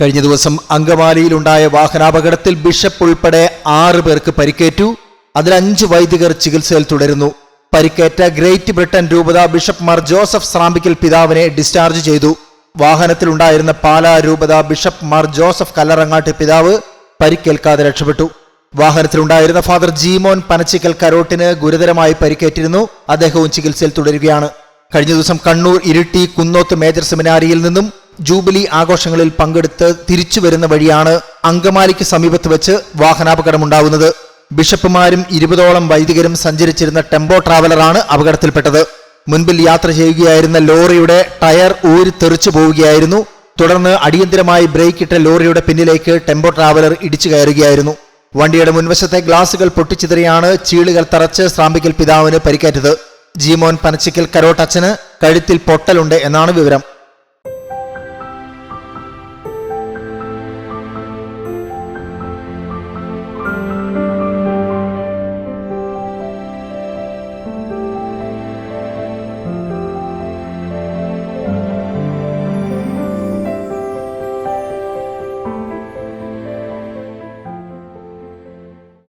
കഴിഞ്ഞ ദിവസം അങ്കമാലിയിലുണ്ടായ വാഹനാപകടത്തിൽ ബിഷപ്പ് ഉൾപ്പെടെ 6 പേർക്ക് പരിക്കേറ്റു. അതിൽ 5 വൈദികർ ചികിത്സയിൽ തുടരുന്നു. പരിക്കേറ്റ ഗ്രേറ്റ് ബ്രിട്ടൻ രൂപത ബിഷപ്പ് മാർ ജോസഫ് സ്രാമ്പിക്കൽ പിതാവിനെ ഡിസ്ചാർജ് ചെയ്തു. വാഹനത്തിലുണ്ടായിരുന്ന പാലാ രൂപത ബിഷപ്പ് മാർ ജോസഫ് കല്ലറങ്ങാട്ട് പിതാവ് പരിക്കേൽക്കാതെ രക്ഷപ്പെട്ടു. വാഹനത്തിലുണ്ടായിരുന്ന ഫാദർ ജീമോൻ പനച്ചിക്കൽ കരോട്ടിന് ഗുരുതരമായി പരിക്കേറ്റിരുന്നു. അദ്ദേഹവും ചികിത്സയിൽ തുടരുകയാണ്. കഴിഞ്ഞ ദിവസം കണ്ണൂർ ഇരിട്ടി കുന്നോത്ത് മേജർ സെമിനാരിയിൽ നിന്നും ജൂബിലി ആഘോഷങ്ങളിൽ പങ്കെടുത്ത് തിരിച്ചു വരുന്ന വഴിയാണ് അങ്കമാലിക്ക് സമീപത്ത് വെച്ച് വാഹനാപകടമുണ്ടാവുന്നത്. ബിഷപ്പുമാരും 20ഓളം വൈദികരും സഞ്ചരിച്ചിരുന്ന ടെമ്പോ ട്രാവലറാണ് അപകടത്തിൽപ്പെട്ടത്. മുൻപിൽ യാത്ര ചെയ്യുകയായിരുന്ന ലോറിയുടെ ടയർ ഊരി തെറിച്ചു പോവുകയായിരുന്നു. തുടർന്ന് അടിയന്തരമായി ബ്രേക്കിട്ട ലോറിയുടെ പിന്നിലേക്ക് ടെമ്പോ ട്രാവലർ ഇടിച്ചു കയറുകയായിരുന്നു. വണ്ടിയുടെ മുൻവശത്തെ ഗ്ലാസുകൾ പൊട്ടിച്ചിതറിയാണ് ചീളുകൾ തറച്ച് സ്രാമ്പിക്കൽ പിതാവിന് പരിക്കേറ്റത്. ജീമോൻ പനച്ചിക്കൽ കരോട്ടച്ചന് കഴുത്തിൽ പൊട്ടലുണ്ട് എന്നാണ് വിവരം.